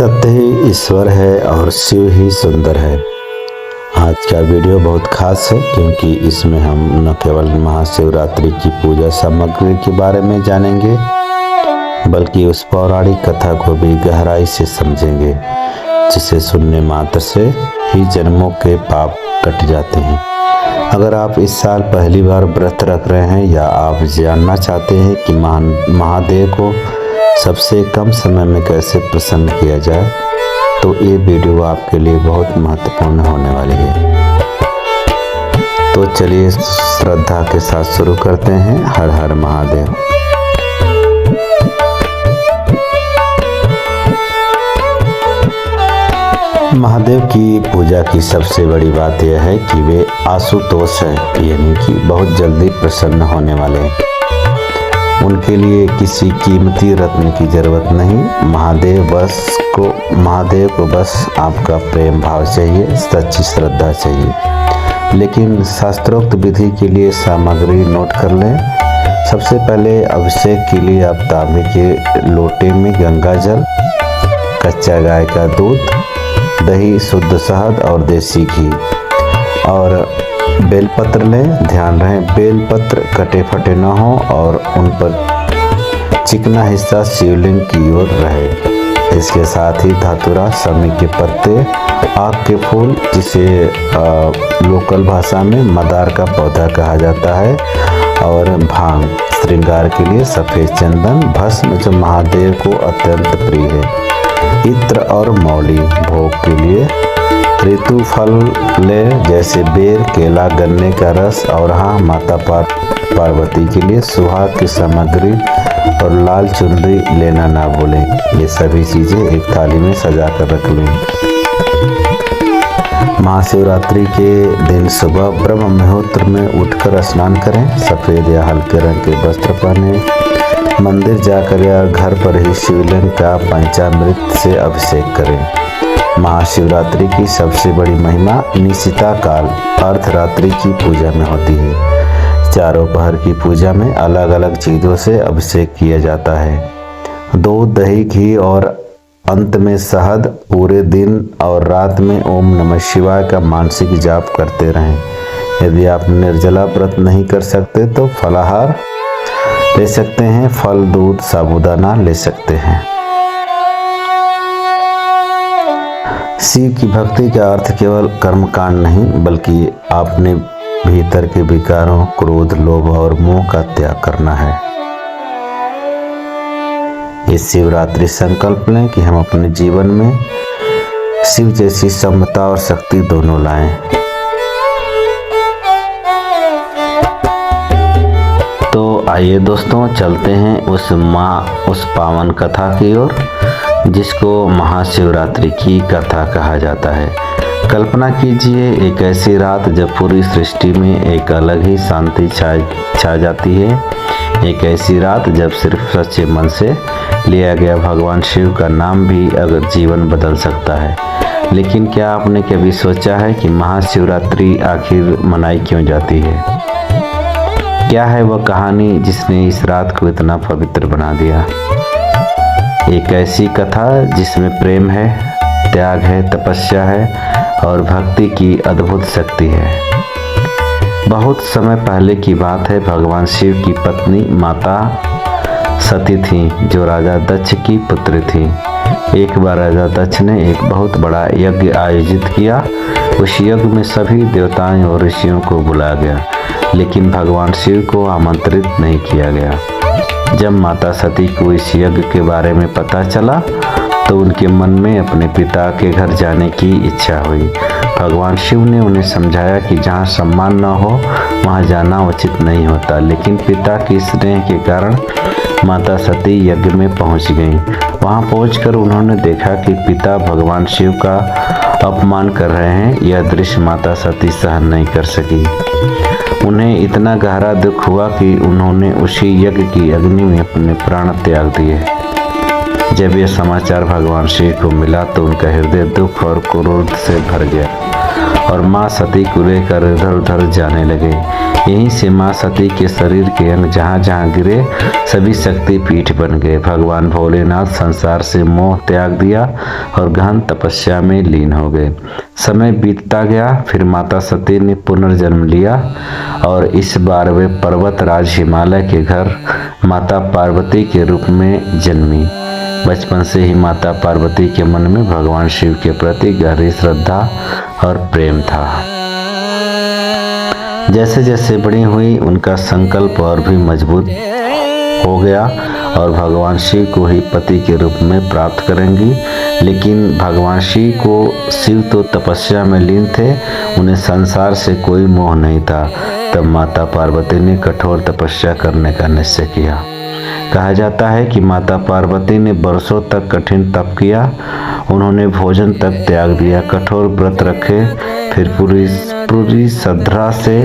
सत्य ही ईश्वर है और शिव ही सुंदर है। आज का वीडियो बहुत खास है क्योंकि इसमें हम न केवल महाशिवरात्रि की पूजा सामग्री के बारे में जानेंगे बल्कि उस पौराणिक कथा को भी गहराई से समझेंगे जिसे सुनने मात्र से ही जन्मों के पाप कट जाते हैं। अगर आप इस साल पहली बार व्रत रख रहे हैं या आप जानना चाहते हैं कि महादेव को सबसे कम समय में कैसे प्रसन्न किया जाए तो ये वीडियो आपके लिए बहुत महत्वपूर्ण होने वाली है। तो चलिए श्रद्धा के साथ शुरू करते हैं। हर हर महादेव। महादेव की पूजा की सबसे बड़ी बात यह है कि वे आशुतोष हैं, यानी कि बहुत जल्दी प्रसन्न होने वाले हैं। उनके लिए किसी कीमती रत्न की जरूरत नहीं। महादेव को बस आपका प्रेम भाव चाहिए, सच्ची श्रद्धा चाहिए। लेकिन शास्त्रोक्त विधि के लिए सामग्री नोट कर लें। सबसे पहले अभिषेक के लिए आप तांबे के लोटे में गंगा जल, कच्चा गाय का दूध, दही, शुद्ध शहद और देसी घी और बेलपत्र लें। ध्यान रहे बेलपत्र कटे फटे न हो और उन पर चिकना हिस्सा शिवलिंग की ओर रहे। इसके साथ ही धतूरा, समी के पत्ते, आक के फूल जिसे लोकल भाषा में मदार का पौधा कहा जाता है, और भांग। श्रृंगार के लिए सफ़ेद चंदन, भस्म जो महादेव को अत्यंत प्रिय है, इत्र और मौली। भोग के लिए ऋतु फल ले जैसे बेर, केला, गन्ने का रस और हाँ, माता पार्वती के लिए सुहाग की सामग्री और लाल चुनरी लेना ना भूलें। ये सभी चीज़ें एक थाली में सजा कर रख लें। महाशिवरात्रि के दिन सुबह ब्रह्म मुहूर्त में उठकर स्नान करें। सफ़ेद या हल्के रंग के वस्त्र पहने मंदिर जाकर या घर पर ही शिवलिंग का पंचामृत से अभिषेक करें। महाशिवरात्रि की सबसे बड़ी महिमा निशिता काल अर्धरात्रि की पूजा में होती है। चारों पहर की पूजा में अलग अलग चीज़ों से अभिषेक किया जाता है। दूध, दही, घी और अंत में शहद। पूरे दिन और रात में ओम नमः शिवाय का मानसिक जाप करते रहें। यदि आप निर्जला व्रत नहीं कर सकते तो फलाहार ले सकते हैं, फल, दूध, साबूदाना ले सकते हैं। शिव की भक्ति का अर्थ केवल कर्मकांड नहीं बल्कि अपने भीतर के विकारों, क्रोध, लोभ और मोह का त्याग करना है। इस शिवरात्रि संकल्प लें कि हम अपने जीवन में शिव जैसी समता और शक्ति दोनों लाएं। तो आइए दोस्तों चलते हैं उस पावन कथा की ओर जिसको महाशिवरात्रि की कथा कहा जाता है। कल्पना कीजिए एक ऐसी रात जब पूरी सृष्टि में एक अलग ही शांति छा जाती है। एक ऐसी रात जब सिर्फ सच्चे मन से लिया गया भगवान शिव का नाम भी अगर जीवन बदल सकता है। लेकिन क्या आपने कभी सोचा है कि महाशिवरात्रि आखिर मनाई क्यों जाती है? क्या है वह कहानी जिसने इस रात को इतना पवित्र बना दिया? एक ऐसी कथा जिसमें प्रेम है, त्याग है, तपस्या है और भक्ति की अद्भुत शक्ति है। बहुत समय पहले की बात है। भगवान शिव की पत्नी माता सती थी जो राजा दक्ष की पुत्री थी। एक बार राजा दक्ष ने एक बहुत बड़ा यज्ञ आयोजित किया। उस यज्ञ में सभी देवताओं और ऋषियों को बुलाया गया लेकिन भगवान शिव को आमंत्रित नहीं किया गया। जब माता सती को इस यज्ञ के बारे में पता चला तो उनके मन में अपने पिता के घर जाने की इच्छा हुई। भगवान शिव ने उन्हें समझाया कि जहाँ सम्मान न हो वहाँ जाना उचित नहीं होता, लेकिन पिता की स्नेह के कारण माता सती यज्ञ में पहुँच गईं। वहाँ पहुँचकर उन्होंने देखा कि पिता भगवान शिव का अपमान कर रहे हैं। यह दृश्य माता सती सहन नहीं कर सकी। उन्हें इतना गहरा दुख हुआ कि उन्होंने उसी यज्ञ की अग्नि में अपने प्राण त्याग दिए। जब यह समाचार भगवान शिव को मिला तो उनका हृदय दुख और क्रोध से भर गया और माँ सती को लेकर इधर उधर जाने लगे। यहीं से माँ सती के शरीर के अंग जहाँ जहाँ गिरे सभी शक्ति पीठ बन गए। भगवान भोलेनाथ संसार से मोह त्याग दिया और गहन तपस्या में लीन हो गए। समय बीतता गया, फिर माता सती ने पुनर्जन्म लिया और इस बार वे पर्वत राज हिमालय के घर माता पार्वती के रूप में जन्मी। बचपन से ही माता पार्वती के मन में भगवान शिव के प्रति गहरी श्रद्धा और प्रेम था। जैसे जैसे बड़ी हुई उनका संकल्प और भी मजबूत हो गया और भगवान शिव को ही पति के रूप में प्राप्त करेंगी। लेकिन भगवान शिव तो तपस्या में लीन थे, उन्हें संसार से कोई मोह नहीं था। तब माता पार्वती ने कठोर तपस्या करने का निश्चय किया। कहा जाता है कि माता पार्वती ने बरसों तक कठिन तप किया। उन्होंने भोजन तक त्याग दिया, कठोर व्रत रखे, फिर पूरी श्रद्धा से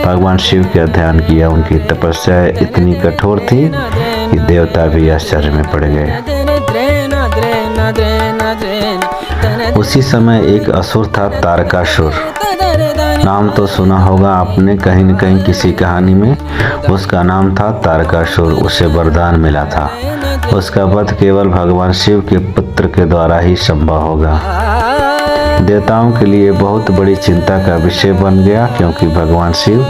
भगवान शिव का ध्यान किया। उनकी तपस्या इतनी कठोर थी कि देवता भी आश्चर्य में पड़ गए। उसी समय एक असुर था, तारकासुर। नाम तो सुना होगा आपने कहीं न कहीं किसी कहानी में। उसका नाम था तारकासुर। उसे वरदान मिला था, उसका वध केवल भगवान शिव के पुत्र के द्वारा ही संभव होगा। देवताओं के लिए बहुत बड़ी चिंता का विषय बन गया, क्योंकि भगवान शिव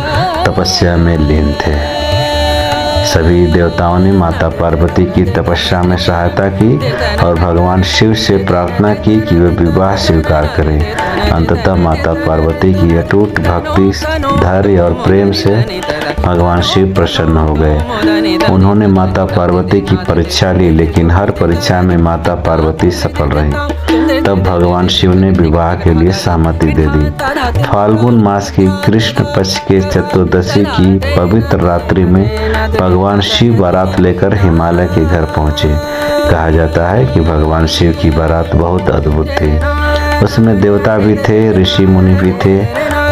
तपस्या में लीन थे। सभी देवताओं ने माता पार्वती की तपस्या में सहायता की और भगवान शिव से प्रार्थना की कि वे विवाह स्वीकार करें। अंततः माता पार्वती की अटूट भक्ति, धैर्य और प्रेम से भगवान शिव प्रसन्न हो गए। उन्होंने माता पार्वती की परीक्षा ली, लेकिन हर परीक्षा में माता पार्वती सफल रही। तब भगवान शिव ने विवाह के लिए सहमति दे दी। फाल्गुन मास की कृष्ण पक्ष के चतुर्दशी की पवित्र रात्रि में भगवान शिव बारात लेकर हिमालय के घर पहुंचे। कहा जाता है कि भगवान शिव की बारात बहुत अद्भुत थी। उसमें देवता भी थे, ऋषि मुनि भी थे,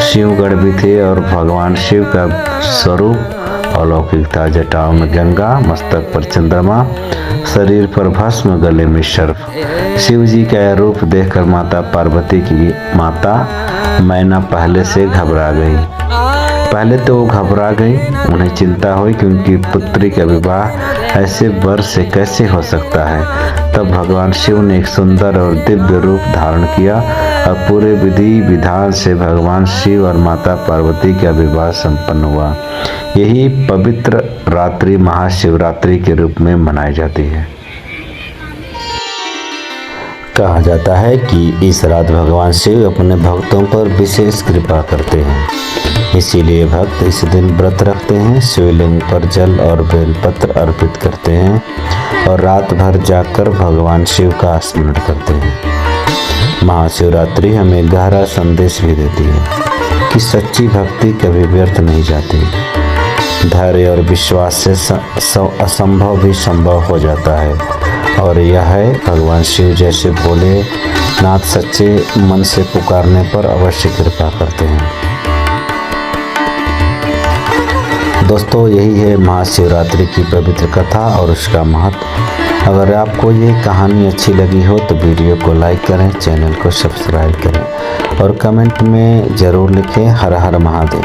शिवगढ़ भी थे और भगवान शिव का स्वरूप अलौकिक था। जटाओं में गंगा, मस्तक पर चंद्रमा, शरीर पर भस्म, गले में सर्प। शिव जी का यह रूप देखकर माता पार्वती की माता मैना पहले से घबरा गई। पहले तो वो घबरा गई, उन्हें चिंता हुई कि उनकी पुत्री का विवाह ऐसे वर से कैसे हो सकता है। तब भगवान शिव ने एक सुंदर और दिव्य रूप धारण किया और पूरे विधि विधान से भगवान शिव और माता पार्वती का विवाह संपन्न हुआ। यही पवित्र रात्रि महाशिवरात्रि के रूप में मनाई जाती है। कहा जाता है कि इस रात भगवान शिव अपने भक्तों पर विशेष कृपा करते हैं, इसीलिए भक्त इस दिन व्रत रखते हैं, शिवलिंग पर जल और बेलपत्र अर्पित करते हैं और रात भर जागकर भगवान शिव का स्मरण करते हैं। महाशिवरात्रि हमें गहरा संदेश भी देती है कि सच्ची भक्ति कभी व्यर्थ नहीं जाती। धैर्य और विश्वास से असंभव भी संभव हो जाता है और यह है भगवान शिव जैसे भोलेनाथ सच्चे मन से पुकारने पर अवश्य कृपा करते हैं। दोस्तों, यही है महाशिवरात्रि की पवित्र कथा और उसका महत्व। अगर आपको ये कहानी अच्छी लगी हो तो वीडियो को लाइक करें, चैनल को सब्सक्राइब करें और कमेंट में ज़रूर लिखें हर हर महादेव।